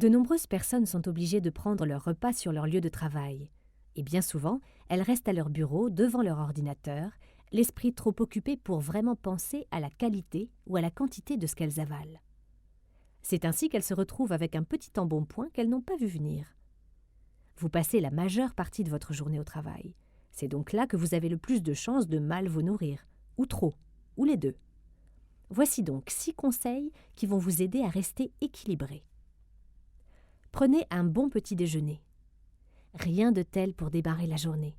De nombreuses personnes sont obligées de prendre leur repas sur leur lieu de travail. Et bien souvent, elles restent à leur bureau, devant leur ordinateur, l'esprit trop occupé pour vraiment penser à la qualité ou à la quantité de ce qu'elles avalent. C'est ainsi qu'elles se retrouvent avec un petit embonpoint qu'elles n'ont pas vu venir. Vous passez la majeure partie de votre journée au travail. C'est donc là que vous avez le plus de chances de mal vous nourrir, ou trop, ou les deux. Voici donc 6 conseils qui vont vous aider à rester équilibré. Prenez un bon petit déjeuner. Rien de tel pour démarrer la journée.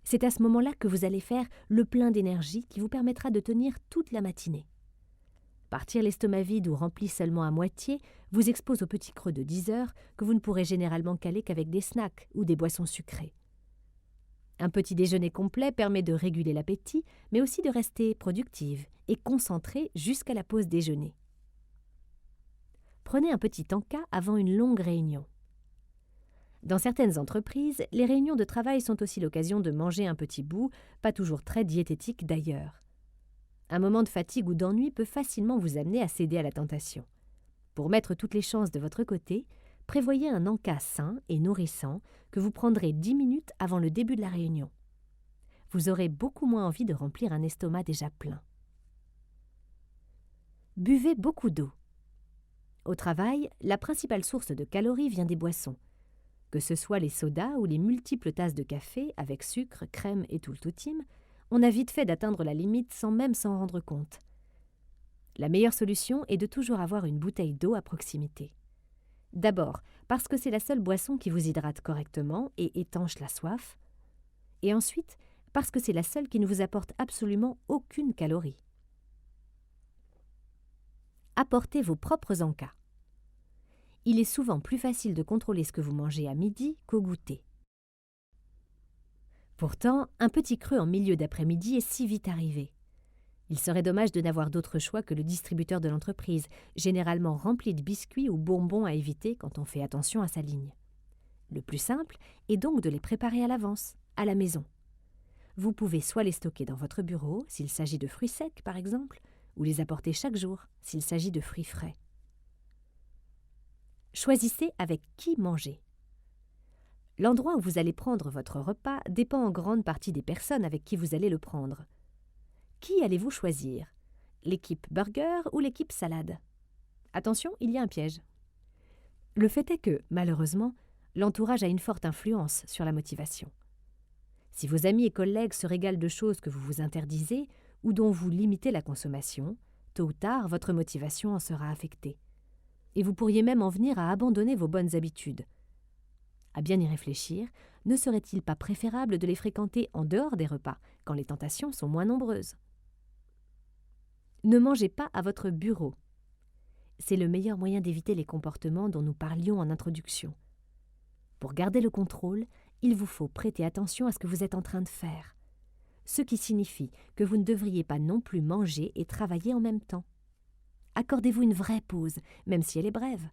C'est à ce moment-là que vous allez faire le plein d'énergie qui vous permettra de tenir toute la matinée. Partir l'estomac vide ou rempli seulement à moitié vous expose au petit creux de 10 heures que vous ne pourrez généralement caler qu'avec des snacks ou des boissons sucrées. Un petit déjeuner complet permet de réguler l'appétit, mais aussi de rester productive et concentrée jusqu'à la pause déjeuner. Prenez un petit encas avant une longue réunion. Dans certaines entreprises, les réunions de travail sont aussi l'occasion de manger un petit bout, pas toujours très diététique d'ailleurs. Un moment de fatigue ou d'ennui peut facilement vous amener à céder à la tentation. Pour mettre toutes les chances de votre côté, prévoyez un encas sain et nourrissant que vous prendrez 10 minutes avant le début de la réunion. Vous aurez beaucoup moins envie de remplir un estomac déjà plein. Buvez beaucoup d'eau. Au travail, la principale source de calories vient des boissons. Que ce soit les sodas ou les multiples tasses de café avec sucre, crème et tout le toutime, on a vite fait d'atteindre la limite sans même s'en rendre compte. La meilleure solution est de toujours avoir une bouteille d'eau à proximité. D'abord, parce que c'est la seule boisson qui vous hydrate correctement et étanche la soif. Et ensuite, parce que c'est la seule qui ne vous apporte absolument aucune calorie. Apportez vos propres encas. Il est souvent plus facile de contrôler ce que vous mangez à midi qu'au goûter. Pourtant, un petit creux en milieu d'après-midi est si vite arrivé. Il serait dommage de n'avoir d'autre choix que le distributeur de l'entreprise, généralement rempli de biscuits ou bonbons à éviter quand on fait attention à sa ligne. Le plus simple est donc de les préparer à l'avance, à la maison. Vous pouvez soit les stocker dans votre bureau, s'il s'agit de fruits secs par exemple, ou les apporter chaque jour, s'il s'agit de fruits frais. Choisissez avec qui manger. L'endroit où vous allez prendre votre repas dépend en grande partie des personnes avec qui vous allez le prendre. Qui allez-vous choisir? L'équipe burger ou l'équipe salade? Attention, il y a un piège. Le fait est que, malheureusement, l'entourage a une forte influence sur la motivation. Si vos amis et collègues se régalent de choses que vous vous interdisez ou dont vous limitez la consommation, tôt ou tard, votre motivation en sera affectée. Et vous pourriez même en venir à abandonner vos bonnes habitudes. À bien y réfléchir, ne serait-il pas préférable de les fréquenter en dehors des repas, quand les tentations sont moins nombreuses? Ne mangez pas à votre bureau. C'est le meilleur moyen d'éviter les comportements dont nous parlions en introduction. Pour garder le contrôle, il vous faut prêter attention à ce que vous êtes en train de faire, ce qui signifie que vous ne devriez pas non plus manger et travailler en même temps. Accordez-vous une vraie pause, même si elle est brève.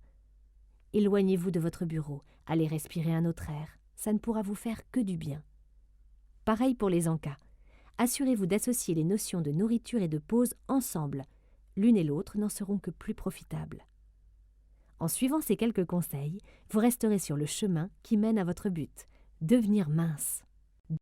Éloignez-vous de votre bureau, allez respirer un autre air, ça ne pourra vous faire que du bien. Pareil pour les encas. Assurez-vous d'associer les notions de nourriture et de pause ensemble. L'une et l'autre n'en seront que plus profitables. En suivant ces quelques conseils, vous resterez sur le chemin qui mène à votre but, devenir mince.